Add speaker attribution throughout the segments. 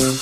Speaker 1: Good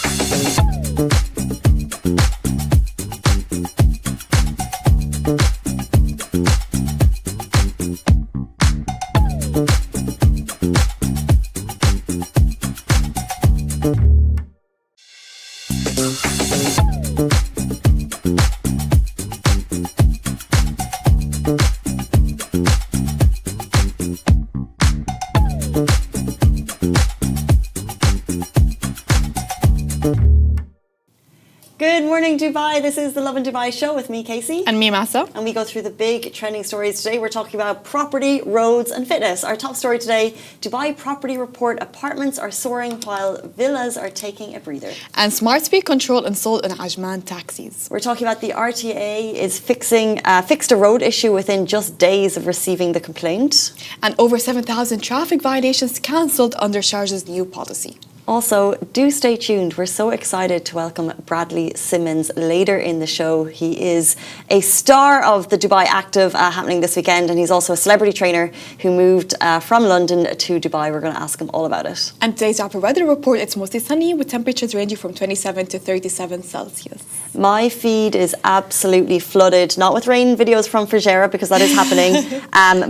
Speaker 1: morning, Dubai. This is the Lovin Dubai show with me, Casey.
Speaker 2: And me, Massa.
Speaker 1: And we go through the big trending stories. Today we're talking about property, roads and fitness. Our top story today, Dubai property report, apartments are soaring while villas are taking a breather.
Speaker 2: And smart speed control installed in Ajman taxis.
Speaker 1: We're talking about the RTA is fixed a road issue within just days of receiving the complaint.
Speaker 2: And over 7,000 traffic violations cancelled under Sharjah's new policy.
Speaker 1: Also, do stay tuned. We're so excited to welcome Bradley Simmons later in the show. He is a star of the Dubai Active happening this weekend, and he's also a celebrity trainer who moved from London to Dubai. We're going to ask him all about it.
Speaker 2: And today's rapid weather report, it's mostly sunny with temperatures ranging from 27 to 37 Celsius.
Speaker 1: My feed is absolutely flooded, not with rain videos from Sharjah because that is happening,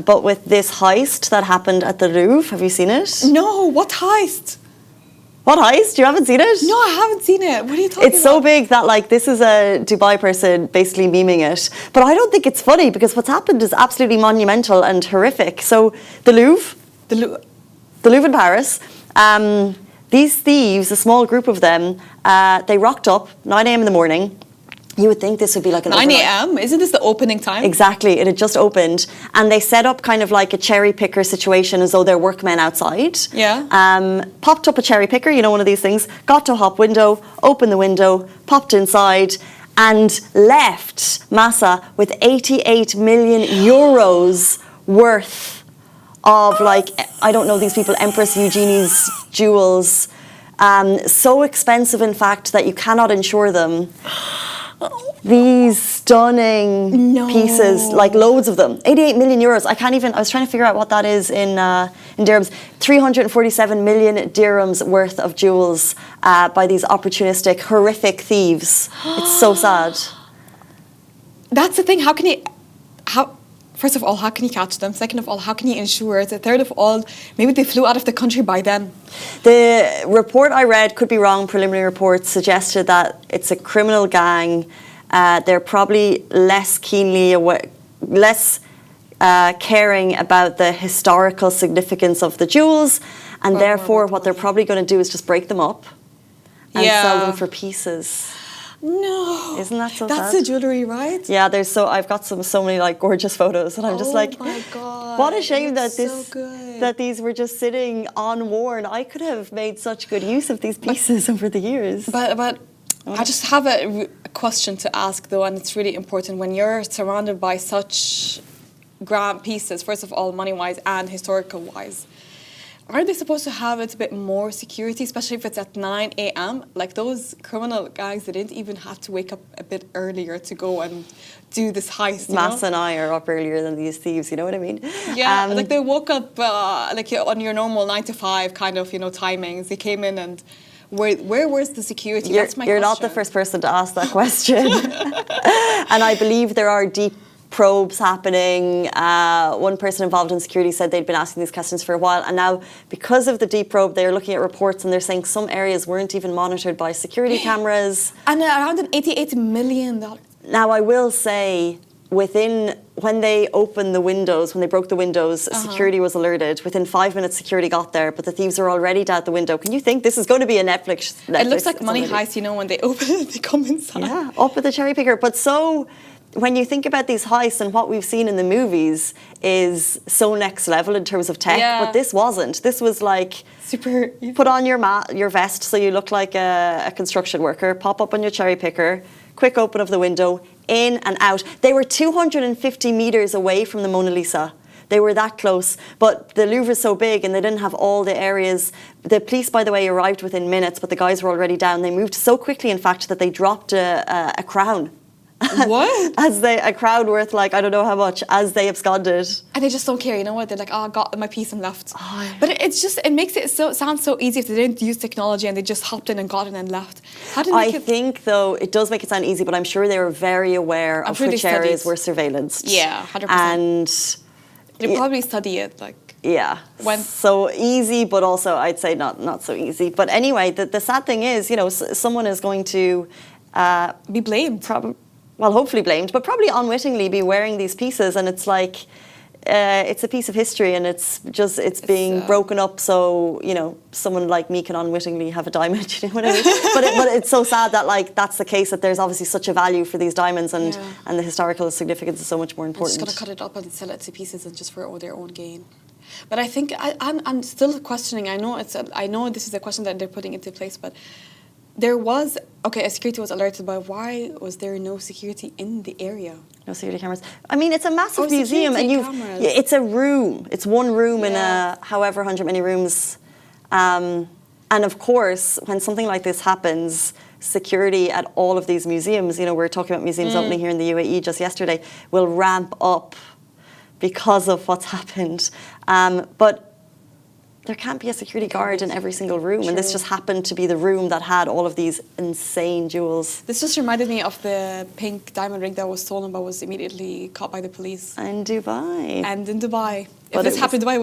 Speaker 1: but with this heist that happened at the Louvre. Have you seen it?
Speaker 2: No, what heist?
Speaker 1: What heist? You haven't seen it?
Speaker 2: No, I haven't seen it. What are you talking about?
Speaker 1: It's so big that this is a Dubai person basically memeing it. But I don't think it's funny because what's happened is absolutely monumental and horrific. So the Louvre in Paris, these thieves, a small group of them, they rocked up 9 a.m. in the morning. You would think this would be like an
Speaker 2: 9 a.m.? Isn't this the opening time?
Speaker 1: Exactly. It had just opened. And they set up kind of like a cherry picker situation as though they're workmen outside.
Speaker 2: Yeah.
Speaker 1: Popped up a cherry picker, one of these things, got to a hop window, opened the window, popped inside and left Massa with 88 million euros worth of I don't know these people, Empress Eugenie's jewels. So expensive, in fact, that you cannot insure them. These stunning pieces, loads of them. 88 million euros. I was trying to figure out what that is in dirhams. 347 million dirhams worth of jewels by these opportunistic, horrific thieves. It's so sad.
Speaker 2: That's the thing. First of all, how can you catch them? Second of all, how can you insure it? Third of all, maybe they flew out of the country by then.
Speaker 1: The report I read, could be wrong, preliminary reports suggested that it's a criminal gang. They're probably less caring about the historical significance of the jewels, and therefore what they're probably going to do is just break them up and sell them for pieces.
Speaker 2: No,
Speaker 1: isn't that so
Speaker 2: That's
Speaker 1: sad?
Speaker 2: the jewellery, right?
Speaker 1: Yeah, I've got so many gorgeous photos, and I'm just
Speaker 2: my God,
Speaker 1: what a shame that these were just sitting unworn. I could have made such good use of these pieces over the years.
Speaker 2: But I just have a question to ask though, and it's really important when you're surrounded by such grand pieces. First of all, money-wise and historical-wise. Aren't they supposed to have a bit more security, especially if it's at 9 a.m.? Those criminal gangs, they didn't even have to wake up a bit earlier to go and do this heist.
Speaker 1: Massa and I are up earlier than these thieves, you know what I mean?
Speaker 2: Yeah, they woke up on your normal 9 to 5 kind of, timings. They came in and where was the security? That's my question.
Speaker 1: You're not the first person to ask that question. And I believe there are deep probes happening. One person involved in security said they'd been asking these questions for a while, and now because of the deep probe they're looking at reports and they're saying some areas weren't even monitored by security cameras.
Speaker 2: And around an $88 million.
Speaker 1: Now I will say, when they opened the windows, when they broke the windows, security was alerted. Within 5 minutes security got there, but the thieves were already down the window. Can you think this is going to be a Netflix
Speaker 2: it looks like Money Heist, when they open it, they come inside.
Speaker 1: Yeah, up with the cherry picker. But when you think about these heists and what we've seen in the movies is so next level in terms of tech, but this wasn't. This was
Speaker 2: super.
Speaker 1: Put on your vest so you look like a construction worker, pop up on your cherry picker, quick open of the window, in and out. They were 250 meters away from the Mona Lisa. They were that close, but the Louvre is so big and they didn't have all the areas. The police, by the way, arrived within minutes, but the guys were already down. They moved so quickly, in fact, that they dropped a crown
Speaker 2: What?
Speaker 1: A crowd worth like, I don't know how much, as they absconded.
Speaker 2: And they just don't care, you know what? They're like, oh, I got my piece and left. But it makes it sound so easy if they didn't use technology and they just hopped in and got in and left. How did
Speaker 1: I think, though, it does make it sound easy, but I'm sure they were very aware of which areas were surveillanced.
Speaker 2: Yeah, 100%.
Speaker 1: And
Speaker 2: they probably study it, like.
Speaker 1: Yeah, so easy, but also I'd say not so easy. But anyway, the sad thing is, you know, someone is going to
Speaker 2: be blamed.
Speaker 1: Well, hopefully blamed, but probably unwittingly be wearing these pieces, and it's like it's a piece of history, and it's being broken up, so you know someone like me can unwittingly have a diamond. You know what I mean? but it's so sad that like that's the case, that there's obviously such a value for these diamonds, and the historical significance is so much more important.
Speaker 2: They're just gonna cut it up and sell it to pieces, and just for their own gain. But I think I'm still questioning. I know this is a question that they're putting into place, but there was a security was alerted, but why was there no security in the area?
Speaker 1: No security cameras. I mean, it's a massive museum, and it's a room. It's one room in a however 100 many rooms, and of course, when something like this happens, security at all of these museums. You know, we were talking about museums opening here in the UAE just yesterday. Will ramp up because of what's happened. But there can't be a security guard in every single room. And this just happened to be the room that had all of these insane jewels.
Speaker 2: This just reminded me of the pink diamond ring that was stolen but was immediately caught by the police.
Speaker 1: In Dubai.
Speaker 2: And in Dubai. If this happened in Dubai,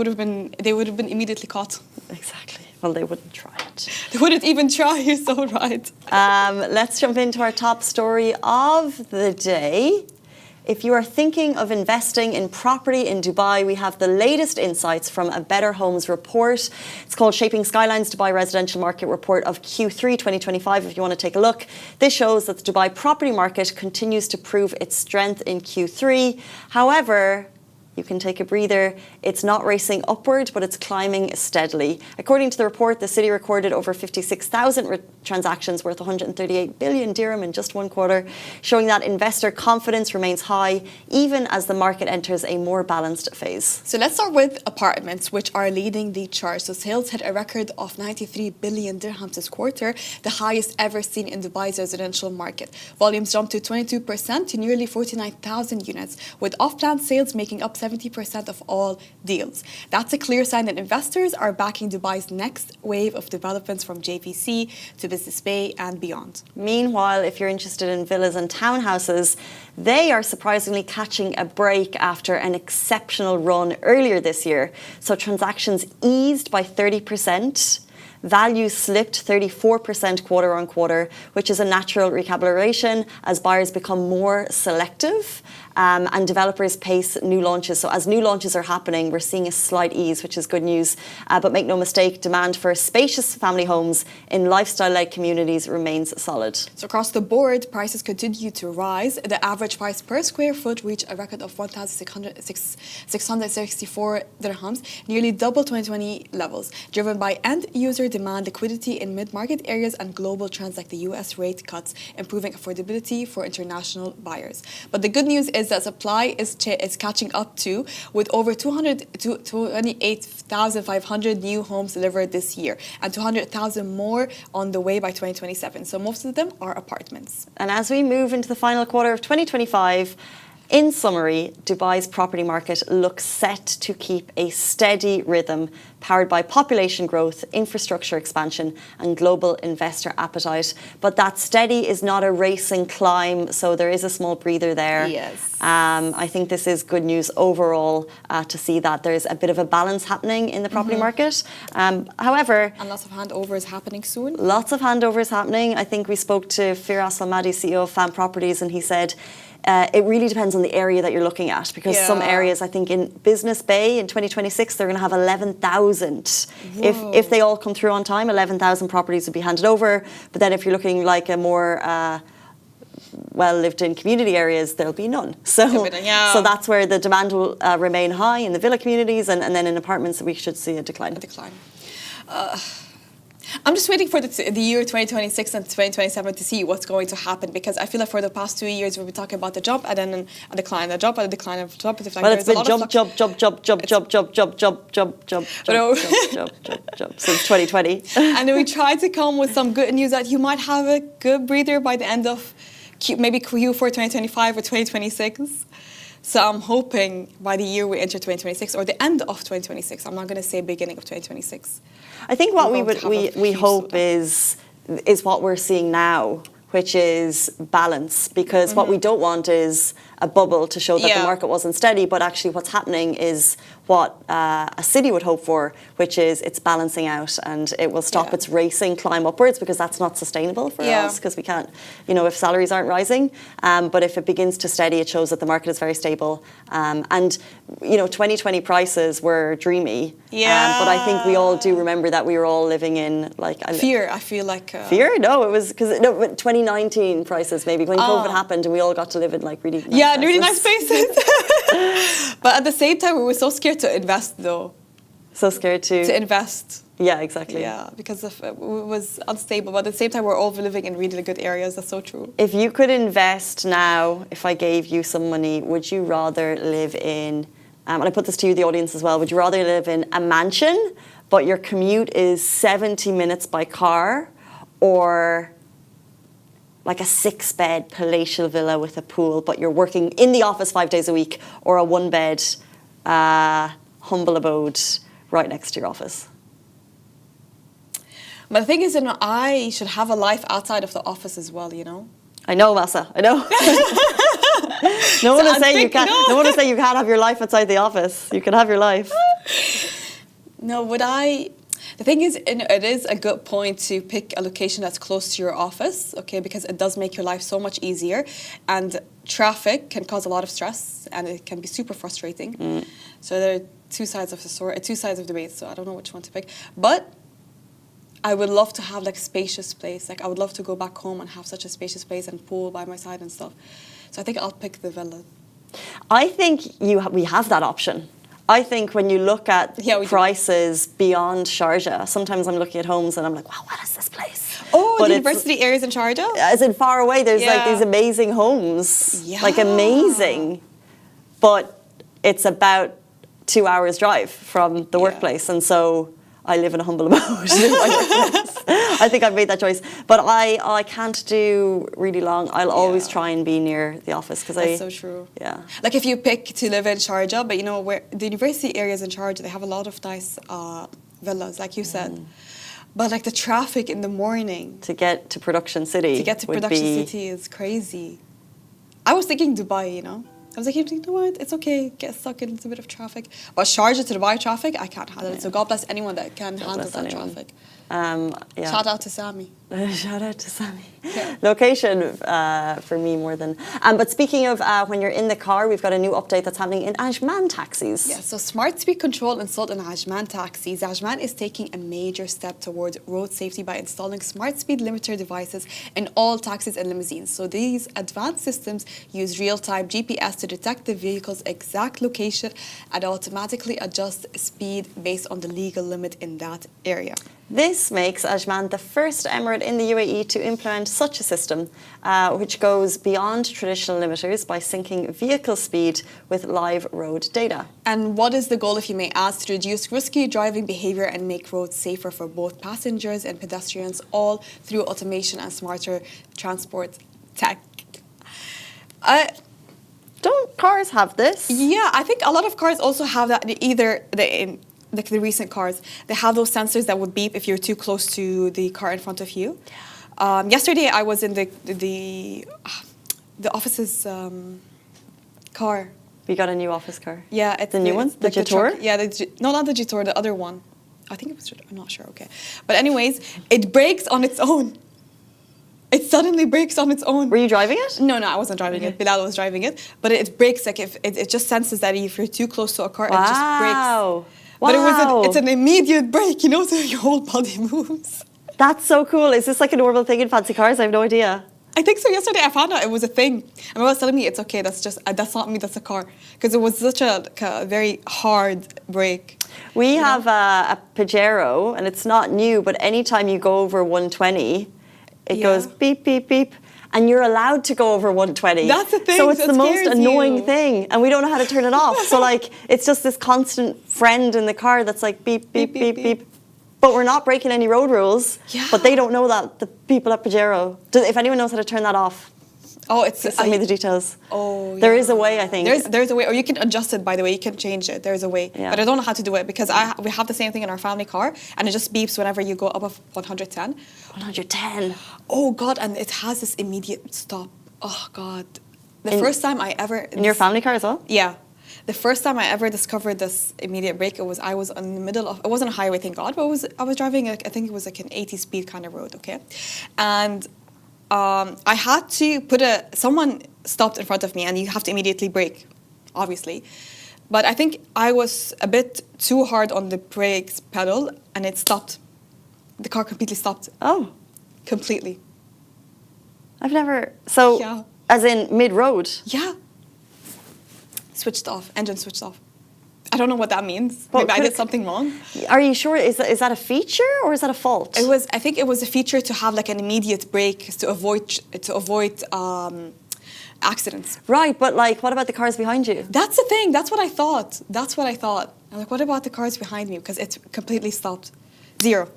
Speaker 2: they would have been immediately caught.
Speaker 1: Exactly. Well, they wouldn't try it.
Speaker 2: They wouldn't even try, you're so right.
Speaker 1: Let's jump into our top story of the day. If you are thinking of investing in property in Dubai, we have the latest insights from a Better Homes report. It's called Shaping Skylines Dubai Residential Market Report of Q3 2025, if you want to take a look. This shows that the Dubai property market continues to prove its strength in Q3. However, you can take a breather. It's not racing upward, but it's climbing steadily. According to the report, the city recorded over 56,000 transactions worth 138 billion dirham in just one quarter, showing that investor confidence remains high, even as the market enters a more balanced phase.
Speaker 2: So let's start with apartments, which are leading the charge. So sales hit a record of 93 billion dirhams this quarter, the highest ever seen in Dubai's residential market. Volumes jumped to 22% to nearly 49,000 units, with off-plan sales making up 70% of all deals. That's a clear sign that investors are backing Dubai's next wave of developments from JVC to Business Bay and beyond.
Speaker 1: Meanwhile, if you're interested in villas and townhouses, they are surprisingly catching a break after an exceptional run earlier this year. So transactions eased by 30%. Value slipped 34% quarter on quarter, which is a natural recalibration as buyers become more selective and developers pace new launches. So as new launches are happening, we're seeing a slight ease, which is good news. But make no mistake, demand for spacious family homes in lifestyle-led communities remains solid.
Speaker 2: So across the board, prices continue to rise. The average price per square foot reached a record of 1,664 dirhams, nearly double 2020 levels, driven by end-user demand, liquidity in mid-market areas, and global trends like the US rate cuts, improving affordability for international buyers. But the good news is that supply is catching up too, with over 28,500 new homes delivered this year and 200,000 more on the way by 2027. So most of them are apartments.
Speaker 1: And as we move into the final quarter of 2025, in summary, Dubai's property market looks set to keep a steady rhythm, powered by population growth, infrastructure expansion, and global investor appetite. But that steady is not a racing climb, so there is a small breather there.
Speaker 2: Yes.
Speaker 1: I think this is good news overall to see that there's a bit of a balance happening in the property market. However...
Speaker 2: And lots of handovers happening soon.
Speaker 1: Lots of handovers happening. I think we spoke to Firas Al-Madi, CEO of Fan Properties, and he said... it really depends on the area that you're looking at, because some areas, I think in Business Bay in 2026, they're going to have 11,000. If they all come through on time, 11,000 properties would be handed over. But then if you're looking like a more well-lived-in community areas, there'll be none. So that's where the demand will remain high in the villa communities, and then in apartments we should see a decline.
Speaker 2: I'm just waiting for the year 2026 and 2027 to see what's going to happen, because I feel like for the past 2 years we've been talking about the jump and then a decline, a jump and a decline, a jump.
Speaker 1: Well, it's been jump since 2020.
Speaker 2: And we tried to come with some good news that you might have a good breather by the end of maybe Q4 2025 or 2026. So I'm hoping by the year we enter 2026 or the end of 2026. I'm not going to say beginning of 2026.
Speaker 1: I think what we hope is what we're seeing now, which is balance, because what we don't want is a bubble to show that the market wasn't steady, but actually what's happening is what a city would hope for, which is it's balancing out and it will stop its racing climb upwards, because that's not sustainable for us, because we can't, if salaries aren't rising. But if it begins to steady, it shows that the market is very stable. And 2020 prices were dreamy. But I think we all do remember that we were all living in
Speaker 2: fear. I feel like
Speaker 1: fear. No, it was because 2019 prices maybe when COVID happened and we all got to live in really
Speaker 2: really nice places. But at the same time, we were so scared to invest, though.
Speaker 1: So scared to
Speaker 2: invest.
Speaker 1: Yeah, exactly.
Speaker 2: Yeah, because it was unstable. But at the same time, we're all living in really good areas. That's so true.
Speaker 1: If you could invest now, if I gave you some money, would you rather live in, and I put this to you, the audience as well, would you rather live in a mansion, but your commute is 70 minutes by car, or like a 6-bed palatial villa with a pool, but you're working in the office 5 days a week, or a 1-bed humble abode right next to your office?
Speaker 2: But the thing is, I should have a life outside of the office as well,
Speaker 1: I know, Massa, I know. No one will say you can't. No one will say you can't have your life outside the office. You can have your life.
Speaker 2: No, would I? The thing is, it is a good point to pick a location that's close to your office, okay, because it does make your life so much easier. And traffic can cause a lot of stress, and it can be super frustrating. So there are two sides of the story, two sides of the debate, so I don't know which one to pick. But I would love to have a spacious place. I would love to go back home and have such a spacious place and pool by my side and stuff. So I think I'll pick the villa.
Speaker 1: I think we have that option. I think when you look at prices beyond Sharjah, sometimes I'm looking at homes and I'm like, wow, what is this place?
Speaker 2: Oh, the university areas in Sharjah?
Speaker 1: As in far away, there's these amazing homes. Amazing. But it's about 2 hours drive from the workplace. And so I live in a humble abode. I think I've made that choice. But I can't do really long. I'll always try and be near the office.
Speaker 2: That's so true.
Speaker 1: Yeah.
Speaker 2: Like if you pick to live in Sharjah, but where the university areas in Sharjah, they have a lot of nice villas, like you said. But the traffic in the morning.
Speaker 1: To get to Production City.
Speaker 2: City is crazy. I was thinking Dubai, I was like, you know what? It's okay. Get stuck in a bit of traffic. But Sharjah to Dubai traffic, I can't handle it. So God bless anyone that can handle that traffic. Shout out to Sammy.
Speaker 1: Shout out to Sammy. Location for me more than. But speaking of when you're in the car, we've got a new update that's happening in Ajman taxis.
Speaker 2: Yeah, so smart speed control installed in Ajman taxis. Ajman is taking a major step towards road safety by installing smart speed limiter devices in all taxis and limousines. So these advanced systems use real-time GPS to detect the vehicle's exact location and automatically adjust speed based on the legal limit in that area.
Speaker 1: This makes Ajman the first emirate in the UAE to implement such a system, which goes beyond traditional limiters by syncing vehicle speed with live road data.
Speaker 2: And what is the goal, if you may ask? To reduce risky driving behavior and make roads safer for both passengers and pedestrians, all through automation and smarter transport tech.
Speaker 1: Don't cars have this?
Speaker 2: Yeah, I think a lot of cars also have that. The recent cars, they have those sensors that would beep if you're too close to the car in front of you. Yesterday, I was in the office's car.
Speaker 1: We got a new office car.
Speaker 2: Yeah, it's
Speaker 1: the new one, the Jetour.
Speaker 2: Yeah, no, not the Jetour, the other one. I think it was. I'm not sure. Okay, but anyways, it brakes on its own. It suddenly brakes on its own.
Speaker 1: Were you driving it?
Speaker 2: No, I wasn't driving it. Bilal was driving it. But it brakes, if it just senses that if you're too close to a car, it just brakes.
Speaker 1: Wow.
Speaker 2: But it's an immediate brake, so your whole body moves.
Speaker 1: That's so cool. Is this like a normal thing in fancy cars? I have no idea.
Speaker 2: I think so. Yesterday I found out it was a thing. And my was telling me it's okay. That's not me. That's a car. Because it was such a very hard brake.
Speaker 1: We have a Pajero, and it's not new, but anytime you go over 120, it goes beep, beep, beep. And you're allowed to go over 120.
Speaker 2: That's the thing.
Speaker 1: So it's the most annoying thing. And we don't know how to turn it off. So it's just this constant friend in the car that's like beep, beep, beep, beep, beep. But we're not breaking any road rules.
Speaker 2: Yeah.
Speaker 1: But they don't know that, the people at Pajero. If anyone knows how to turn that off,
Speaker 2: Oh, it's
Speaker 1: Send me the details.
Speaker 2: Oh,
Speaker 1: There is a way, I think.
Speaker 2: There's a way, or you can adjust it. By the way, you can change it. There's a way,
Speaker 1: Yeah.
Speaker 2: but I don't know how to do it because we have the same thing in our family car, and it just beeps whenever you go above 110.
Speaker 1: 110.
Speaker 2: Oh God, and it has this immediate stop. Oh God, the first time I ever
Speaker 1: In your family car as well?
Speaker 2: Yeah. The first time I ever discovered this immediate brake, I was in the middle of, it wasn't a highway, thank God, but I was driving, I think it was like an 80 speed kind of road, okay? And I had to someone stopped in front of me and you have to immediately brake, obviously. But I think I was a bit too hard on the brakes pedal and it stopped. The car completely stopped.
Speaker 1: Oh.
Speaker 2: Completely.
Speaker 1: I've never, so,
Speaker 2: Yeah.
Speaker 1: as in mid-road?
Speaker 2: Yeah. Switched off, engine switched off. I don't know what that means.
Speaker 1: Well,
Speaker 2: Maybe I did something wrong.
Speaker 1: Are you sure? Is that a feature or is that a fault?
Speaker 2: I think it was a feature to have like an immediate brake to avoid accidents.
Speaker 1: Right, but like, what about the cars behind you?
Speaker 2: That's the thing. That's what I thought. I'm like, what about the cars behind me? Because it's completely stopped. Zero.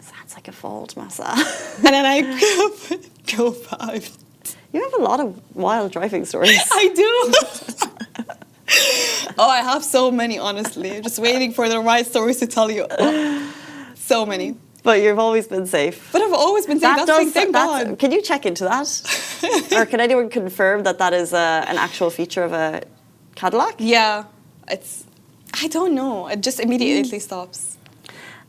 Speaker 1: Sounds like a fault, Masa.
Speaker 2: And then I go back.
Speaker 1: You have a lot of wild driving stories.
Speaker 2: I do. Oh, I have so many, honestly. I'm just waiting for the right stories to tell you. Oh, so many.
Speaker 1: But you've always been safe.
Speaker 2: But I've always been safe. Thank God.
Speaker 1: Can you check into that? Or can anyone confirm that is an actual feature of a Cadillac?
Speaker 2: Yeah. I don't know. It just immediately stops.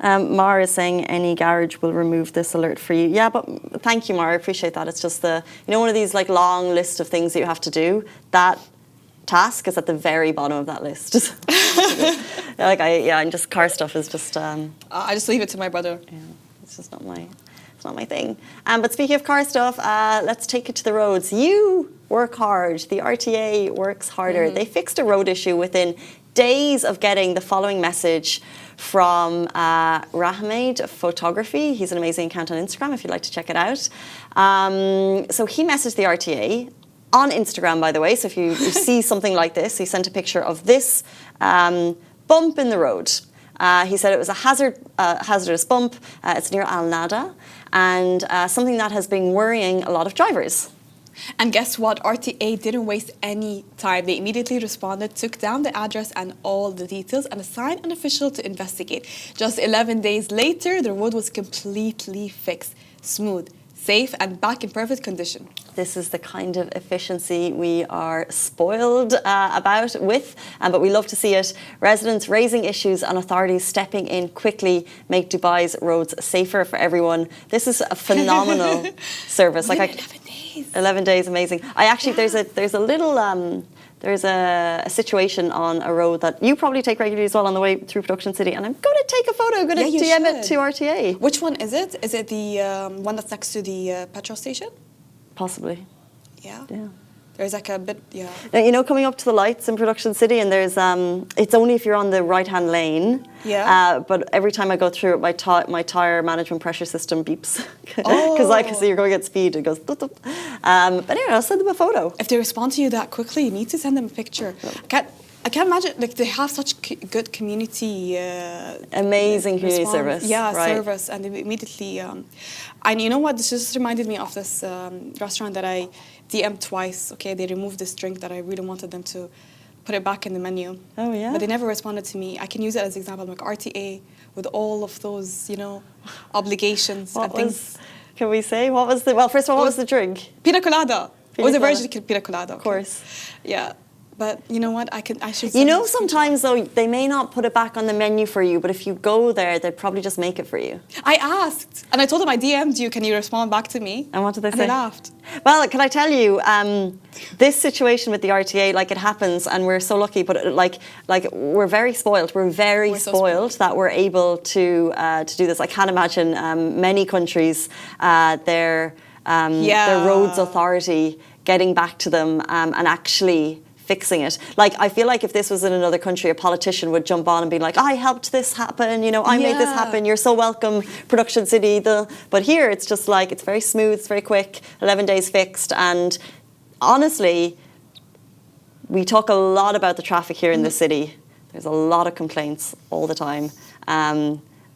Speaker 1: Mara is saying any garage will remove this alert for you. Yeah, but thank you, Mara. I appreciate that. It's just one of these like long list of things that you have to do. That task is at the very bottom of that list. And just car stuff is just.
Speaker 2: I just leave it to my brother.
Speaker 1: Yeah, it's just not my thing. But speaking of car stuff, let's take it to the roads. You work hard. The RTA works harder. Mm-hmm. They fixed a road issue within days of getting the following message from Rahmed Photography. He's an amazing account on Instagram if you'd like to check it out. So he messaged the RTA on Instagram, by the way. So if you see something like this, he sent a picture of this bump in the road. He said it was a hazardous bump. It's near Al Nada, and something that has been worrying a lot of drivers.
Speaker 2: And guess what? RTA didn't waste any time. They immediately responded, took down the address and all the details, and assigned an official to investigate. Just 11 days later, the road was completely fixed, smooth, safe, and back in perfect condition.
Speaker 1: This is the kind of efficiency we are spoiled but we love to see it. Residents raising issues and authorities stepping in quickly make Dubai's roads safer for everyone. This is a phenomenal service.
Speaker 2: 11 days.
Speaker 1: 11 days, amazing. There's a situation on a road that you probably take regularly as well on the way through Production City, and I'm going to take a photo. I'm going to DM it to RTA.
Speaker 2: Which one is it? Is it the one that's next to the petrol station?
Speaker 1: Possibly.
Speaker 2: Yeah.
Speaker 1: Yeah.
Speaker 2: There's like a bit, yeah.
Speaker 1: Now, coming up to the lights in Production City, and there's, it's only if you're on the right-hand lane.
Speaker 2: Yeah.
Speaker 1: But every time I go through it, my tyre management pressure system beeps. Because so you're going at speed, it goes, dut, dut. But anyway, I'll send them a photo.
Speaker 2: If they respond to you that quickly, you need to send them a picture. I can't imagine, like, they have such good community...
Speaker 1: amazing community
Speaker 2: response.
Speaker 1: service.
Speaker 2: Yeah,
Speaker 1: right.
Speaker 2: service. And they immediately... and you know what? This just reminded me of this restaurant that I DM'd twice. Okay, they removed this drink that I really wanted them to put it back in the menu.
Speaker 1: Oh, yeah?
Speaker 2: But they never responded to me. I can use it as an example. I'm like, RTA, with all of those, obligations and things.
Speaker 1: Can we say? What was the... Well, first of all, what was the drink?
Speaker 2: Pina colada. It was a virgin pina colada. Okay.
Speaker 1: Of course.
Speaker 2: Yeah. But you know what? I should.
Speaker 1: Sometimes though they may not put it back on the menu for you, but if you go there, they'd probably just make it for you.
Speaker 2: I asked, and I told them I DM'd you. Can you respond back to me?
Speaker 1: And what did they say?
Speaker 2: And they laughed.
Speaker 1: Well, can I tell you, this situation with the RTA, like it happens, and we're so lucky. But like we're very spoiled. We're very spoiled that we're able to do this. I can't imagine many countries their roads authority getting back to them and actually fixing it. Like, I feel like if this was in another country, a politician would jump on and be like, I helped this happen, I made this happen, you're so welcome, Production City. But here, it's just like, it's very smooth, it's very quick, 11 days fixed. And honestly, we talk a lot about the traffic here in the city. There's a lot of complaints all the time.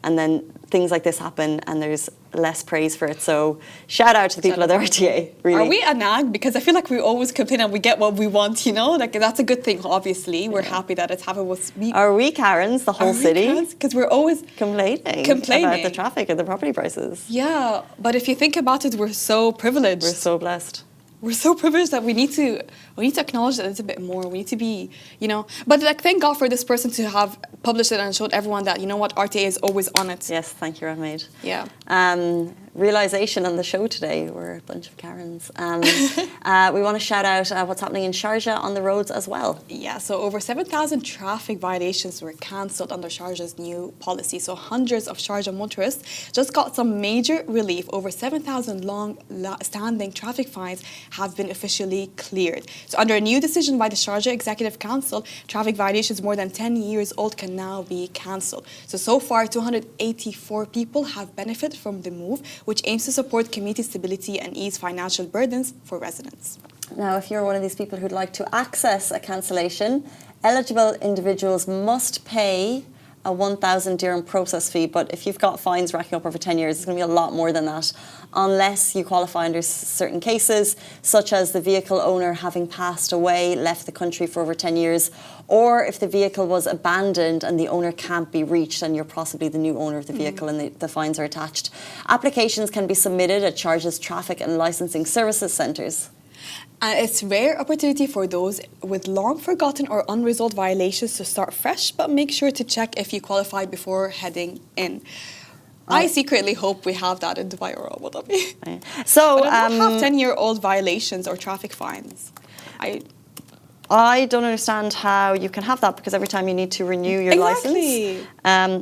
Speaker 1: and then things like this happen and there's less praise for it. So shout out to the people at the RTA, really.
Speaker 2: Are we a nag? Because I feel like we always complain and we get what we want, you know? Like, that's a good thing, obviously. We're happy that it's happened with me.
Speaker 1: Are we Karens, the whole city?
Speaker 2: Because we're always
Speaker 1: complaining about the traffic and the property prices.
Speaker 2: Yeah, but if you think about it, we're so privileged.
Speaker 1: We're so blessed.
Speaker 2: We're so privileged that we need to acknowledge that it's a bit more. We need to be, you know. But like, thank God for this person to have published it and showed everyone that, you know what, RTA is always on it.
Speaker 1: Yes, thank you, Rahmaid.
Speaker 2: Yeah.
Speaker 1: Realisation on the show today, we're a bunch of Karens. We want to shout out what's happening in Sharjah on the roads as well.
Speaker 2: Yeah, so over 7,000 traffic violations were cancelled under Sharjah's new policy. So hundreds of Sharjah motorists just got some major relief. Over 7,000 long-standing traffic fines have been officially cleared. So under a new decision by the Sharjah Executive Council, traffic violations more than 10 years old can now be cancelled. So far, 284 people have benefited from the move, which aims to support community stability and ease financial burdens for residents.
Speaker 1: Now, if you're one of these people who'd like to access a cancellation, eligible individuals must pay a 1,000 dirham process fee, but if you've got fines racking up over 10 years, it's going to be a lot more than that, unless you qualify under certain cases, such as the vehicle owner having passed away, left the country for over 10 years, or if the vehicle was abandoned and the owner can't be reached and you're possibly the new owner of the vehicle and the fines are attached. Applications can be submitted at Sharjah's Traffic and Licensing Services Centres.
Speaker 2: It's a rare opportunity for those with long forgotten or unresolved violations to start fresh, but make sure to check if you qualify before heading in. I secretly hope we have that in Dubai or Abu Dhabi.
Speaker 1: So,
Speaker 2: but I don't have 10-year-old violations or traffic fines.
Speaker 1: I don't understand how you can have that, because every time you need to renew your license.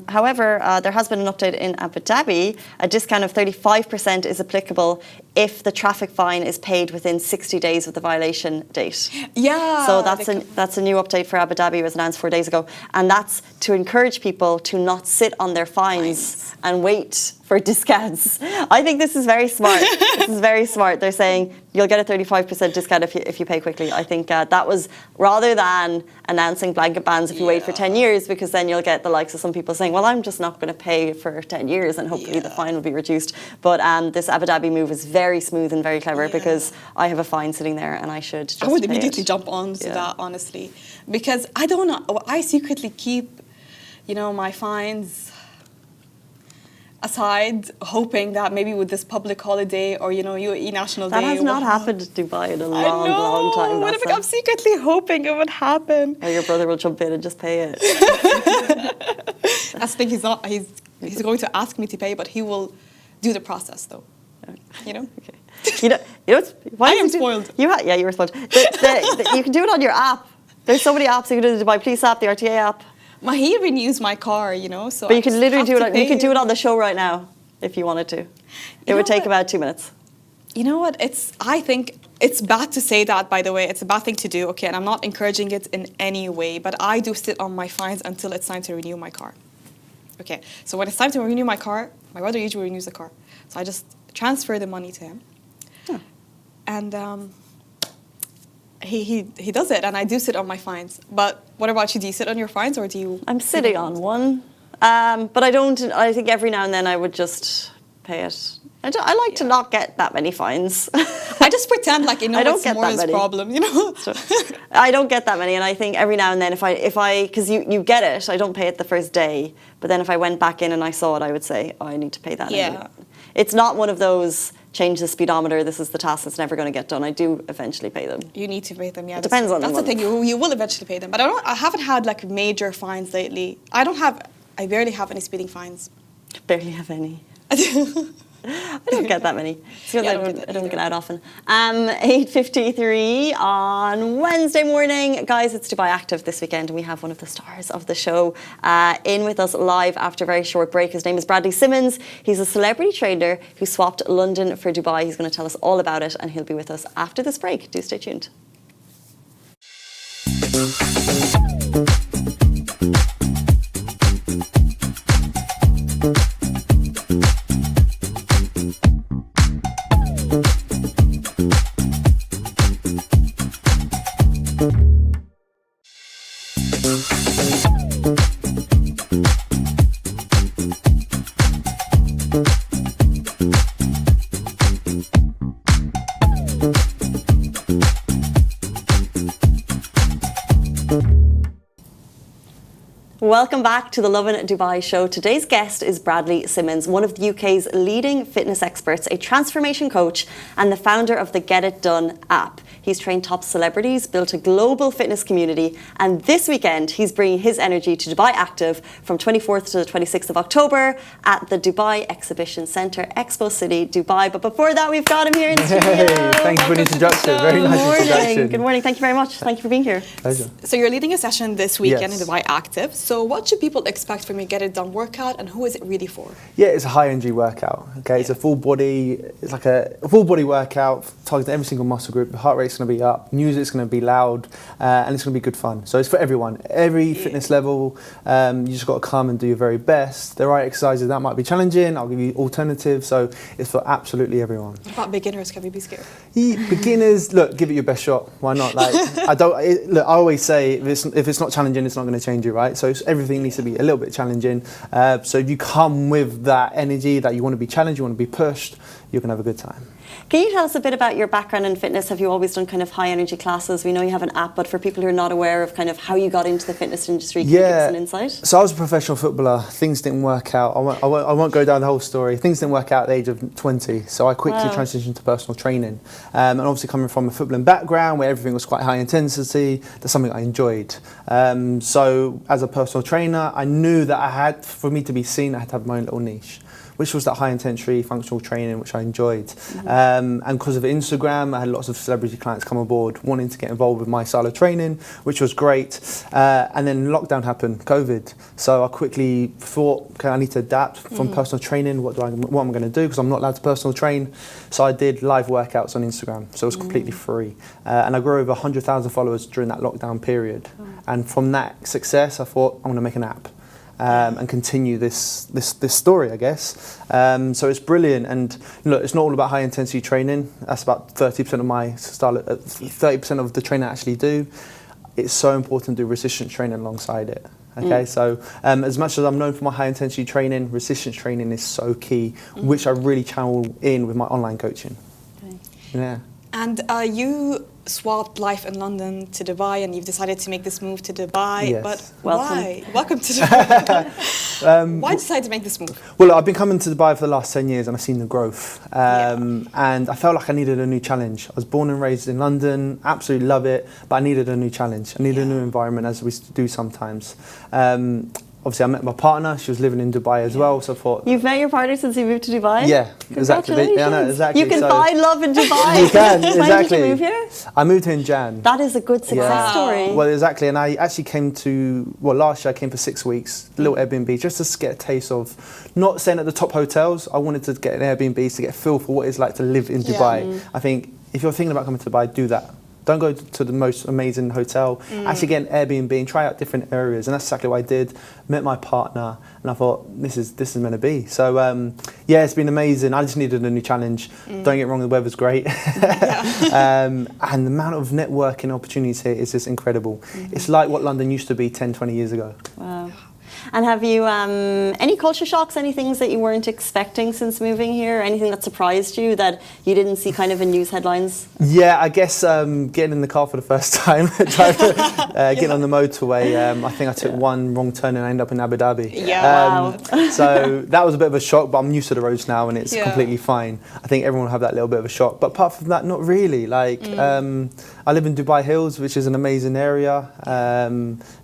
Speaker 1: However, there has been an update in Abu Dhabi. A discount of 35% is applicable if the traffic fine is paid within 60 days of the violation date.
Speaker 2: Yeah.
Speaker 1: So that's a new update for Abu Dhabi. It was announced 4 days ago. And that's to encourage people to not sit on their fines and wait for discounts. I think this is very smart. This is very smart. They're saying you'll get a 35% discount if you pay quickly. I think that was, rather than announcing blanket bans if you wait for 10 years, because then you'll get the likes of some people saying, well, I'm just not going to pay for 10 years and hopefully the fine will be reduced. But this Abu Dhabi move is very smooth and very clever, because I have a fine sitting there and I should just
Speaker 2: I would
Speaker 1: pay
Speaker 2: immediately
Speaker 1: it.
Speaker 2: jump on to that, honestly. Because I don't know, I secretly keep, you know, my fines aside, hoping that maybe with this public holiday or, you know, UAE National Day.
Speaker 1: That has not happened in Dubai in a long time.
Speaker 2: What if I'm secretly hoping it would happen?
Speaker 1: Or your brother will jump in and just pay it.
Speaker 2: That's the thing, he's going to ask me to pay, but he will do the process, though. You know? Okay.
Speaker 1: You know why
Speaker 2: I am spoiled.
Speaker 1: You were spoiled. You can do it on your app. There's so many apps. You can do the Dubai Police app, the RTA app.
Speaker 2: He renews my car, you know, so.
Speaker 1: But you can literally do it. You could do it on the show right now if you wanted to. It would take about 2 minutes.
Speaker 2: You know what? I think it's bad to say that, by the way. It's a bad thing to do, okay? And I'm not encouraging it in any way, but I do sit on my fines until it's time to renew my car. Okay, so when it's time to renew my car, my brother usually renews the car. So I just transfer the money to him.
Speaker 1: Yeah.
Speaker 2: And he does it, and I do sit on my fines. But what about you? Do you sit on your fines, or do you?
Speaker 1: I'm sitting on one, but I don't. I think every now and then I would just pay it. I like to not get that many fines.
Speaker 2: I just pretend like, you know, it's more his problem, you know.
Speaker 1: So, I don't get that many, and I think every now and then if I because you get it, I don't pay it the first day, but then if I went back in and I saw it, I would say, oh, I need to pay that.
Speaker 2: Yeah.
Speaker 1: It's not one of those change the speedometer, this is the task that's never going to get done. I do eventually pay them.
Speaker 2: You need to pay them, yeah.
Speaker 1: It depends on
Speaker 2: that's the thing. You will eventually pay them, but I haven't had like major fines lately. I barely have any speeding fines.
Speaker 1: Barely have any. I don't get that many. I don't get out often. 8:53 on Wednesday morning. Guys, it's Dubai Active this weekend, and we have one of the stars of the show in with us live after a very short break. His name is Bradley Simmons. He's a celebrity trader who swapped London for Dubai. He's going to tell us all about it, and he'll be with us after this break. Do stay tuned. Welcome back to the Lovin Dubai show. Today's guest is Bradley Simmons, one of the UK's leading fitness experts, a transformation coach, and the founder of the Get It Done app. He's trained top celebrities, built a global fitness community, and this weekend he's bringing his energy to Dubai Active from 24th to the 26th of October at the Dubai Exhibition Centre, Expo City, Dubai. But before that, we've got him here in the studio.
Speaker 3: Hey, thank you for the introduction. Very nice introduction.
Speaker 1: Good morning. Thank you very much. Thank you for being here.
Speaker 3: Pleasure.
Speaker 2: So you're leading a session this weekend
Speaker 3: Yes.
Speaker 2: in Dubai Active. So what should people expect from your Get It Done workout, and who is it really for?
Speaker 3: Yeah, it's a high energy workout. Okay, it's a full body. It's like a full body workout targeting every single muscle group. The heart rate's going to be up, music's going to be loud, and it's going to be good fun. So it's for everyone, every fitness level. You just got to come and do your very best. There are exercises that might be challenging. I'll give you alternatives. So it's for absolutely everyone.
Speaker 2: What about beginners? Can we be scared?
Speaker 3: Beginners, look, give it your best shot. Why not? Like I always say, if it's not challenging, it's not going to change you, right? So everything needs to be a little bit challenging. So if you come with that energy that you want to be challenged, you want to be pushed, you can have a good time.
Speaker 1: Can you tell us a bit about your background in fitness? Have you always done kind of high energy classes? We know you have an app, but for people who are not aware of kind of how you got into the fitness industry, can you give us an insight?
Speaker 3: So I was a professional footballer. Things didn't work out. I won't go down the whole story. Things didn't work out at the age of 20. So I quickly transitioned to personal training. And obviously coming from a footballing background where everything was quite high intensity, that's something I enjoyed. So as a personal trainer, I knew that for me to be seen, I had to have my own little niche, which was that high intensity functional training, which I enjoyed. And because of Instagram, I had lots of celebrity clients come on board wanting to get involved with my style of training, which was great. And then lockdown happened, COVID. So I quickly thought, okay, I need to adapt from personal training. What am I going to do? Because I'm not allowed to personal train. So I did live workouts on Instagram. So it was completely free. And I grew over 100,000 followers during that lockdown period. And from that success, I thought, I'm going to make an app. And continue this story, I guess. So it's brilliant, and look, it's not all about high intensity training. That's about 30% of my style. 30% of the training I actually do. It's so important to do resistance training alongside it. Okay, so as much as I'm known for my high intensity training, resistance training is so key, which I really channel in with my online coaching.
Speaker 1: Okay.
Speaker 3: Yeah.
Speaker 2: And you swapped life in London to Dubai, and you've decided to make this move to Dubai.
Speaker 3: Yes.
Speaker 2: But
Speaker 1: Welcome.
Speaker 2: why? Welcome to Dubai. Why decide to make this move?
Speaker 3: Well, I've been coming to Dubai for the last 10 years and I've seen the growth. And I felt like I needed a new challenge. I was born and raised in London, absolutely love it, but I needed a new challenge. I needed a new environment, as we do sometimes. Obviously, I met my partner. She was living in Dubai as well, so I thought...
Speaker 1: You've met your partner since you moved to Dubai?
Speaker 3: Yeah, exactly. Yeah, I know, exactly.
Speaker 1: You can find love in Dubai.
Speaker 3: You can, exactly.
Speaker 1: When did you move here?
Speaker 3: I moved here in Jan.
Speaker 1: That is a good success story.
Speaker 3: Well, exactly. And I actually came last year I came for 6 weeks, a little Airbnb, just to get a taste of, not staying at the top hotels. I wanted to get an Airbnb to get a feel for what it's like to live in Dubai. I think if you're thinking about coming to Dubai, do that. Don't go to the most amazing hotel. Actually get an Airbnb and try out different areas. And that's exactly what I did. Met my partner and I thought, this is meant to be. So yeah, it's been amazing. I just needed a new challenge. Don't get me wrong, the weather's great. And the amount of networking opportunities here is just incredible. It's like what London used to be 10, 20 years ago.
Speaker 1: Wow. And have you any culture shocks, any things that you weren't expecting since moving here? Anything that surprised you that you didn't see kind of in news headlines?
Speaker 3: Yeah, I guess getting in the car for the first time, getting on the motorway, I think I took one wrong turn and I ended up in Abu Dhabi.
Speaker 1: Wow.
Speaker 3: So that was a bit of a shock, but I'm used to the roads now and it's completely fine. I think everyone will have that little bit of a shock. But apart from that, not really. Like, I live in Dubai Hills, which is an amazing area.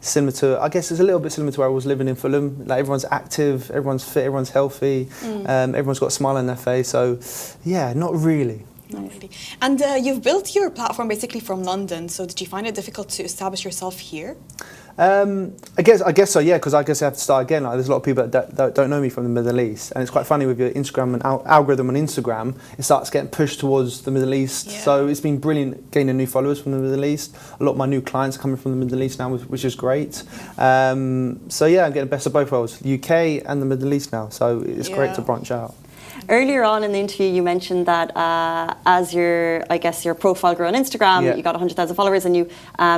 Speaker 3: Similar to, I guess it's a little bit similar to where I was living in Fulham. Like, everyone's active, everyone's fit, everyone's healthy, everyone's got a smile on their face. So yeah, not really.
Speaker 2: Not really. And you've built your platform basically from London. So did you find it difficult to establish yourself here?
Speaker 3: I guess so, yeah, because I guess I have to start again. Like, there's a lot of people that don't know me from the Middle East, and it's quite funny with your Instagram and algorithm on Instagram, it starts getting pushed towards the Middle East. So it's been brilliant gaining new followers from the Middle East. A lot of my new clients are coming from the Middle East now, which is great. So yeah, I'm getting the best of both worlds, the UK and the Middle East now. So it's great to branch out.
Speaker 1: Earlier on in the interview, you mentioned that as your profile grew on Instagram, you got 100,000 followers, and you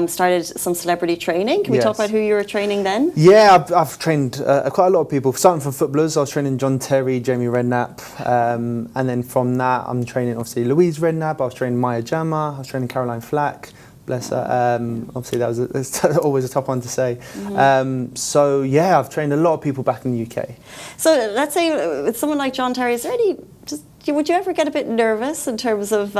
Speaker 1: started some celebrity training. Can we talk about who you were training then?
Speaker 3: Yeah, I've trained quite a lot of people. Starting from footballers, I was training John Terry, Jamie Redknapp, and then from that, I'm training obviously Louise Redknapp. I was training Maya Jama. I was training Caroline Flack, bless her. Obviously, that's always a tough one to say. So yeah, I've trained a lot of people back in the UK.
Speaker 1: So let's say with someone like John Terry, is there any, would you ever get a bit nervous in terms of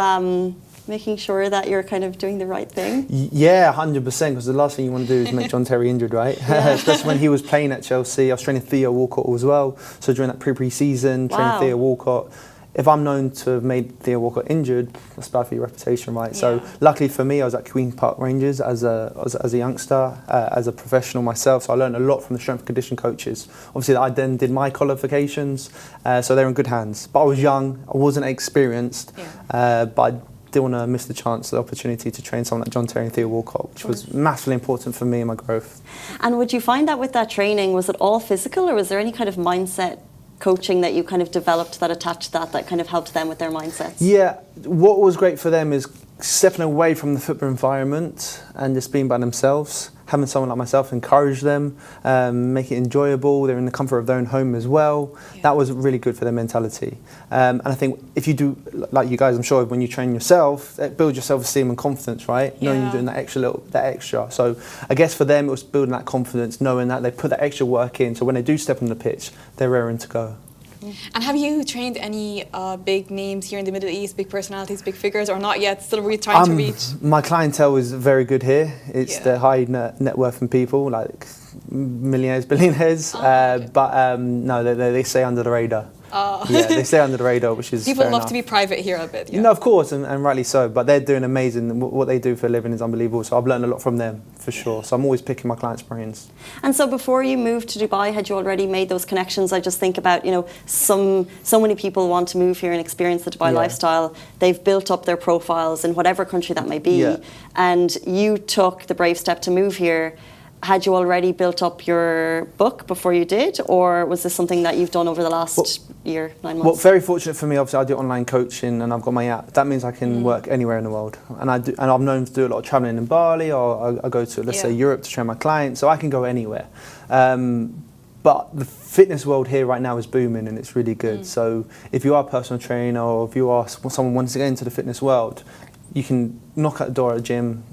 Speaker 1: making sure that you're kind of doing the right thing?
Speaker 3: Yeah, 100%, because the last thing you want to do is make John Terry injured, right? Especially when he was playing at Chelsea. I was training Theo Walcott as well. So during that pre-season, training Theo Walcott. If I'm known to have made Theo Walcott injured, that's bad for your reputation, right? So luckily for me, I was at Queen's Park Rangers as a youngster, as a professional myself. So I learned a lot from the strength and condition coaches. Obviously, I then did my qualifications, so they're in good hands. But I was young, I wasn't experienced, but I didn't want to miss the opportunity to train someone like John Terry and Theo Walcott, which was massively important for me and my growth.
Speaker 1: And would you find that with that training, was it all physical, or was there any kind of mindset coaching that you kind of developed that attached to that kind of helped them with their mindsets?
Speaker 3: Yeah, what was great for them is stepping away from the football environment and just being by themselves. Having someone like myself encourage them, make it enjoyable. They're in the comfort of their own home as well. That was really good for their mentality. And I think if you do, like you guys, I'm sure when you train yourself, it builds your self-esteem and confidence, right? Knowing you're doing that extra. So I guess for them, it was building that confidence, knowing that they put that extra work in. So when they do step on the pitch, they're raring to go.
Speaker 2: And have you trained any big names here in the Middle East, big personalities, big figures, or not yet? Still really trying to reach?
Speaker 3: My clientele is very good here. It's the high net worth people, like millionaires, billionaires. But no, they stay under the radar. Yeah, they stay under the radar, which is
Speaker 2: people
Speaker 3: fair
Speaker 2: love
Speaker 3: enough.
Speaker 2: to be private here a bit.
Speaker 3: No, of course, and rightly so. But they're doing amazing. What they do for a living is unbelievable. So I've learned a lot from them, for sure. So I'm always picking my clients' brains.
Speaker 1: And so before you moved to Dubai, had you already made those connections? I just think about, so many people want to move here and experience the Dubai lifestyle. They've built up their profiles in whatever country that may be. And you took the brave step to move here. Had you already built up your book before you did, or was this something that you've done over the last year, 9 months?
Speaker 3: Well, very fortunate for me, obviously I do online coaching and I've got my app. That means I can work anywhere in the world. And I'm known to do a lot of travelling in Bali, or I go to, let's say, Europe to train my clients, so I can go anywhere. But the fitness world here right now is booming and it's really good. So if you are a personal trainer, or if you are someone who wants to get into the fitness world, you can knock at the door at a gym.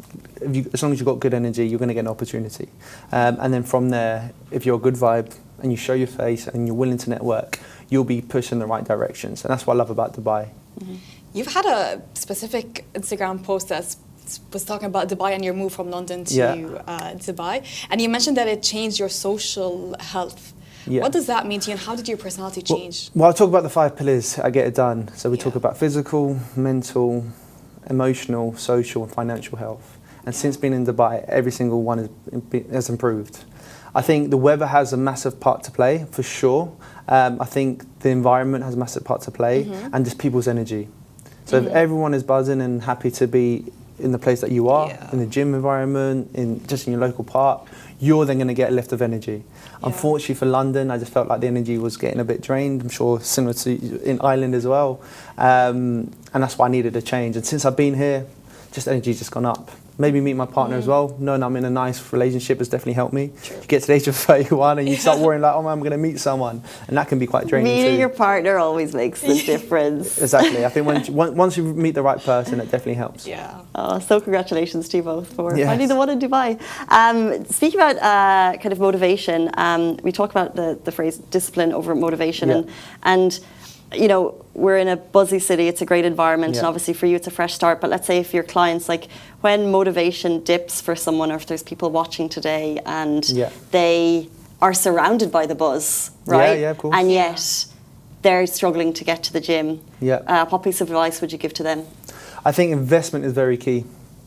Speaker 3: As long as you've got good energy, you're going to get an opportunity. And then from there, if you're a good vibe and you show your face and you're willing to network, you'll be pushed in the right directions. And that's what I love about Dubai.
Speaker 2: You've had a specific Instagram post that was talking about Dubai and your move from London to Dubai. And you mentioned that it changed your social health. What does that mean to you, and how did your personality change?
Speaker 3: Well, I'll talk about the 5 pillars. I get it done. So we talk about physical, mental, emotional, social and financial health. And since being in Dubai, every single one has improved. I think the weather has a massive part to play, for sure. I think the environment has a massive part to play, and just people's energy. So if everyone is buzzing and happy to be in the place that you are, in the gym environment, just in your local park, you're then going to get a lift of energy. Unfortunately for London, I just felt like the energy was getting a bit drained. I'm sure similar to in Ireland as well. And that's why I needed a change. And since I've been here, just energy's just gone up. Maybe meet my partner as well. Knowing I'm in a nice relationship has definitely helped me. You get to the age of 31 and you start worrying like, oh man, I'm going to meet someone. And that can be quite draining too.
Speaker 1: Meeting your partner always makes the difference.
Speaker 3: Exactly. I think once you meet the right person, it definitely helps.
Speaker 1: Oh, so congratulations to you both for finding the one in Dubai. Speaking about kind of motivation, we talk about the phrase discipline over motivation. And we're in a buzzy city, it's a great environment, and obviously for you it's a fresh start, but let's say if your clients, like when motivation dips for someone, or if there's people watching today and they are surrounded by the buzz, right?
Speaker 3: Of course.
Speaker 1: And yet they're struggling to get to the gym. What piece of advice would you give to them?
Speaker 3: I think investment is very key.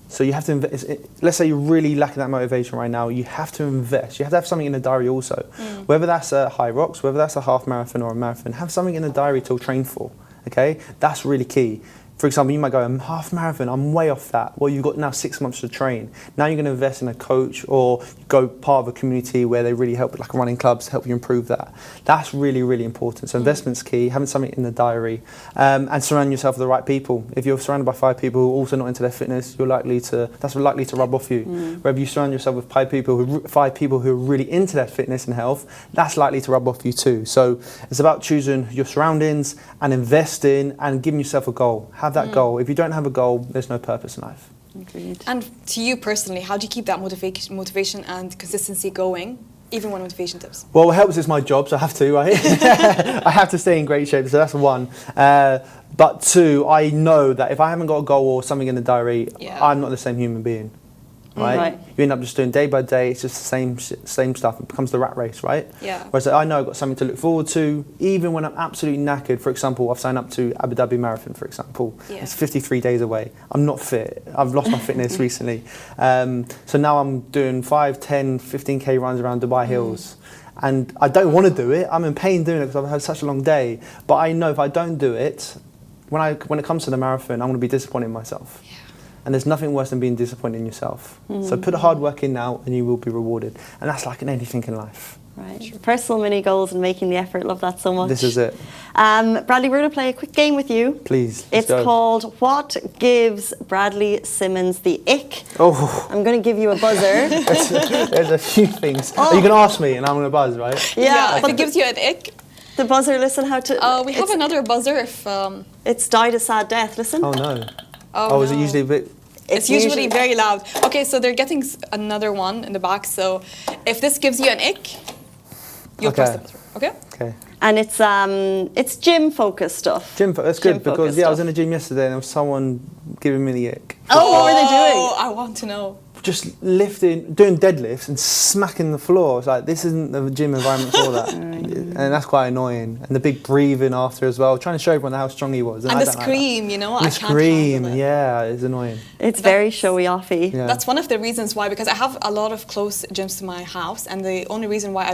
Speaker 3: So you have to invest. Let's say you're really lacking that motivation right now. You have to invest. You have to have something in the diary also. Whether that's a high rocks, whether that's a half marathon or a marathon, have something in the diary to train for. Okay, that's really key. For example, you might go, half marathon, I'm way off that. Well, you've got now 6 months to train. Now you're going to invest in a coach, or go part of a community where they really help, like running clubs, help you improve that. That's really, really important. So investment's key, having something in the diary, and surround yourself with the right people. If you're surrounded by 5 people who are also not into their fitness, that's likely to rub off you. Wherever you surround yourself with 5 people who are really into their fitness and health, that's likely to rub off you too. So it's about choosing your surroundings and investing and giving yourself a goal. Have that goal. If you don't have a goal, there's no purpose in life.
Speaker 1: Agreed.
Speaker 2: And to you personally, how do you keep that motivation and consistency going, even when motivation dips?
Speaker 3: Well, what helps is my job, so I have to, right? I have to stay in great shape, so that's one. But two, I know that if I haven't got a goal or something in the diary, I'm not the same human being. Right? You end up just doing day by day. It's just the same stuff. It becomes the rat race, right?
Speaker 2: Yeah.
Speaker 3: Whereas I know I've got something to look forward to, even when I'm absolutely knackered. For example, I've signed up to Abu Dhabi Marathon, for example.
Speaker 2: Yeah.
Speaker 3: It's 53 days away. I'm not fit. I've lost my fitness recently. So now I'm doing 5, 10, 15K runs around Dubai hills. And I don't want to do it. I'm in pain doing it because I've had such a long day. But I know if I don't do it, when it comes to the marathon, I'm going to be disappointed in myself.
Speaker 2: Yeah.
Speaker 3: And there's nothing worse than being disappointed in yourself. So put the hard work in now and you will be rewarded. And that's like in anything in life.
Speaker 1: Right. Personal mini goals and making the effort. Love that so much.
Speaker 3: This is it.
Speaker 1: Bradley, we're going to play a quick game with you.
Speaker 3: Please.
Speaker 1: It's called What Gives Bradley Simmons the Ick?
Speaker 3: Oh.
Speaker 1: I'm going to give you a buzzer.
Speaker 3: There's a few things. Oh. You can ask me and I'm going to buzz, right?
Speaker 2: Yeah, if it gives you an ick.
Speaker 1: The buzzer, listen how to...
Speaker 2: we have another buzzer if...
Speaker 1: It's died a sad death, listen.
Speaker 3: Oh no.
Speaker 2: Oh,
Speaker 3: is it usually a bit...
Speaker 2: It's usually very loud. Okay, so they're getting another one in the back. So if this gives you an ick, you'll press the buzzer. Okay?
Speaker 3: Okay.
Speaker 1: And it's gym focused stuff.
Speaker 3: That's good because I was in
Speaker 1: stuff.
Speaker 3: the gym yesterday and there was someone giving me the ick.
Speaker 1: Oh, what were they doing?
Speaker 2: I want to know.
Speaker 3: Just doing deadlifts and smacking the floor. It's like, this isn't the gym environment for that. And that's quite annoying. And the big breathing after as well, trying to show everyone how strong he was.
Speaker 2: And the scream, you know, I can't
Speaker 3: scream,
Speaker 2: handle it.
Speaker 3: yeah, it's annoying.
Speaker 1: It's very showy-offy.
Speaker 3: Yeah.
Speaker 2: That's one of the reasons why, because I have a lot of close gyms to my house, and the only reason why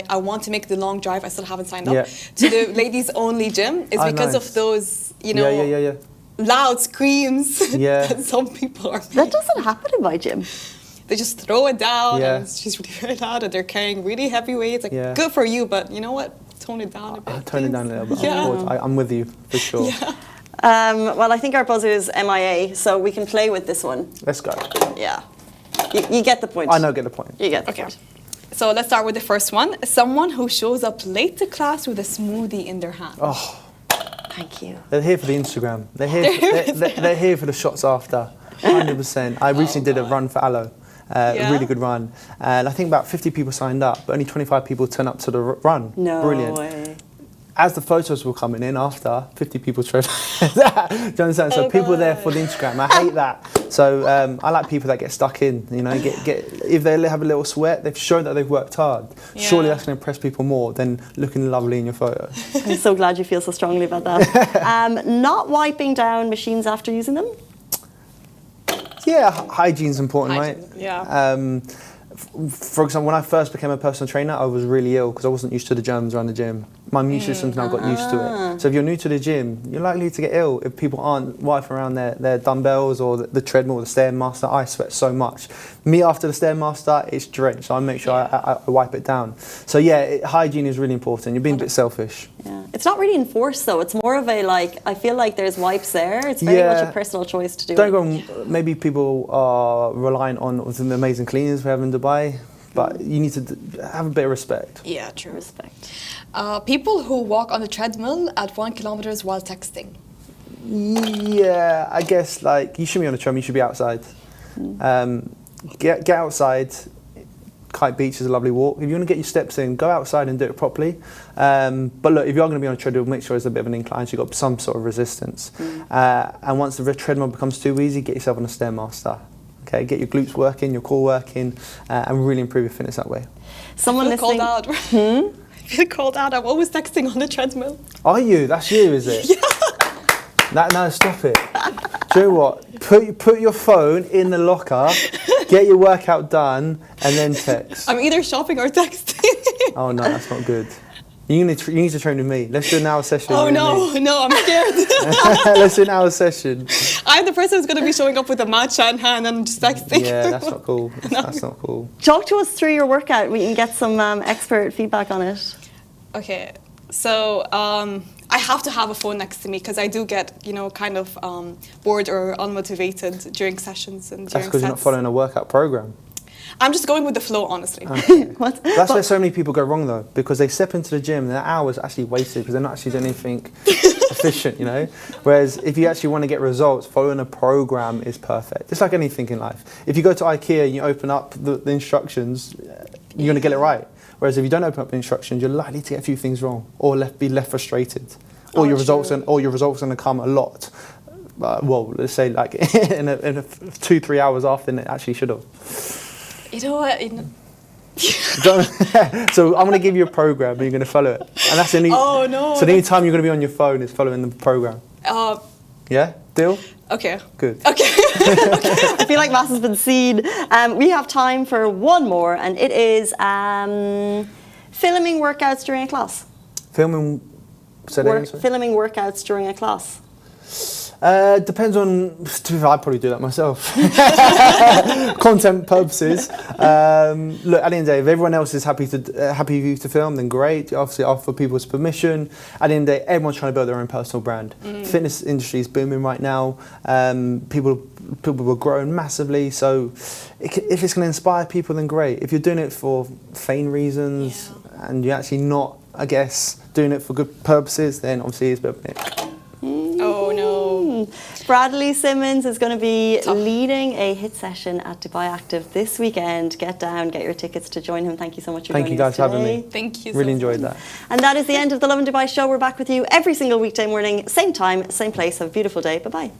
Speaker 2: I want to make the long drive, I still haven't signed up, to the ladies only gym, is because of those, you know, loud screams that some people are making.
Speaker 1: That doesn't happen in my gym.
Speaker 2: They just throw it down and it's just really very loud and they're carrying really heavy weights. Like, good for you, but you know what? Tone it down a bit.
Speaker 3: Tone it down a little bit.
Speaker 2: Yeah.
Speaker 3: I'm with you, for sure.
Speaker 2: Yeah.
Speaker 1: Well, I think our buzzer is MIA, so we can play with this one.
Speaker 3: Let's go.
Speaker 1: Yeah. You get the point.
Speaker 3: I know, get the point.
Speaker 1: You get the point.
Speaker 2: So let's start with the first one. Someone who shows up late to class with a smoothie in their hand.
Speaker 3: Oh.
Speaker 1: Thank you.
Speaker 3: They're here for the Instagram. They're here for the shots after. 100%. I recently did a run for Aloe. A really good run. And I think about 50 people signed up, but only 25 people turned up to the run.
Speaker 1: No
Speaker 3: Brilliant.
Speaker 1: way.
Speaker 3: As the photos were coming in after, 50 people showed Do you understand? So people are there for the Instagram. I hate that. So I like people that get stuck in, you know, if they have a little sweat, they've shown that they've worked hard. Yeah. Surely that's going to impress people more than looking lovely in your photo.
Speaker 1: I'm so glad you feel so strongly about that. Not wiping down machines after using them?
Speaker 3: Yeah, hygiene's important, right?
Speaker 2: Yeah.
Speaker 3: For example, when I first became a personal trainer, I was really ill because I wasn't used to the germs around the gym. My immune system's now got used to it. So if you're new to the gym, you're likely to get ill if people aren't wiping around their dumbbells or the treadmill or the Stairmaster. I sweat so much. Me after the Stairmaster, it's drenched, so I make sure I wipe it down. So yeah, hygiene is really important. You're being a bit selfish.
Speaker 1: Yeah. It's not really enforced though. It's more of a I feel like there's wipes there. It's very much a personal choice to do.
Speaker 3: Don't go wrong, maybe people are reliant on the amazing cleaners we have in Dubai, but you need to have a bit of respect.
Speaker 2: Yeah, true.
Speaker 1: Respect.
Speaker 2: People who walk on the treadmill at 1 kilometer while texting.
Speaker 3: Yeah, I guess you shouldn't be on a treadmill, you should be outside. Get outside. Kite Beach is a lovely walk. If you want to get your steps in, go outside and do it properly. But look, if you are going to be on a treadmill, make sure it's a bit of an incline so you've got some sort of resistance. And once the treadmill becomes too easy, get yourself on a Stairmaster. Okay, get your glutes working, your core working, and really improve your fitness that way.
Speaker 1: Someone listening.
Speaker 2: Called out. I feel called out. I'm always texting on the treadmill.
Speaker 3: Are you? That's you, is it? Yeah. No, stop it. Do you know what? Put your phone in the locker, get your workout done, and then text.
Speaker 2: I'm either shopping or texting.
Speaker 3: Oh no, that's not good. You need to train with me. Let's do an hour session.
Speaker 2: Oh no, I'm scared.
Speaker 3: Let's do an hour session.
Speaker 2: I'm the person who's going to be showing up with a matcha in hand and just texting.
Speaker 3: Yeah, that's not cool. That's not cool.
Speaker 1: Talk to us through your workout. We can get some expert feedback on it.
Speaker 2: Okay, so I have to have a phone next to me because I do get, kind of bored or unmotivated during sessions and during
Speaker 3: That's because
Speaker 2: sets.
Speaker 3: you're not following a workout program.
Speaker 2: I'm just going with the flow, honestly.
Speaker 3: Okay.
Speaker 1: What?
Speaker 3: That's where so many people go wrong though, because they step into the gym and their hours actually wasted because they're not actually doing anything efficient, you know. Whereas if you actually want to get results, following a program is perfect. It's like anything in life. If you go to IKEA and you open up the instructions, you're going to get it right. Whereas if you don't open up the instructions, you're likely to get a few things wrong or be left frustrated. Or your results are going to come a lot. Well, let's say like in a 2-3 hours after than it actually should have.
Speaker 2: You know what?
Speaker 3: So I'm going to give you a program and you're going to follow it. And that's any.
Speaker 2: Oh no.
Speaker 3: So the only time you're going to be on your phone is following the program. Yeah? Deal?
Speaker 2: Okay.
Speaker 3: Good.
Speaker 2: Okay.
Speaker 1: I feel like Mass has been seen. We have time for one more, and it is filming workouts during a class.
Speaker 3: Filming
Speaker 1: Workouts during a class.
Speaker 3: Depends on. I'd probably do that myself. Content purposes. Look, at the end of the day, if everyone else is happy for you to film, then great. Obviously, offer people's permission. At the end of the day, everyone's trying to build their own personal brand. Fitness industry is booming right now. People are growing massively. So, if it's going to inspire people, then great. If you're doing it for vain reasons and you're actually not, I guess, doing it for good purposes, then obviously it's a bit of it.
Speaker 2: Oh no.
Speaker 1: Bradley Simmons is going to be leading a hit session at Dubai Active this weekend. Get down, get your tickets to join him. Thank you so much for joining us today.
Speaker 3: Thank you guys for having me.
Speaker 2: Thank you.
Speaker 3: Really enjoyed that.
Speaker 1: And that is the end of the Lovin Dubai show. We're back with you every single weekday morning, same time, same place. Have a beautiful day. Bye-bye.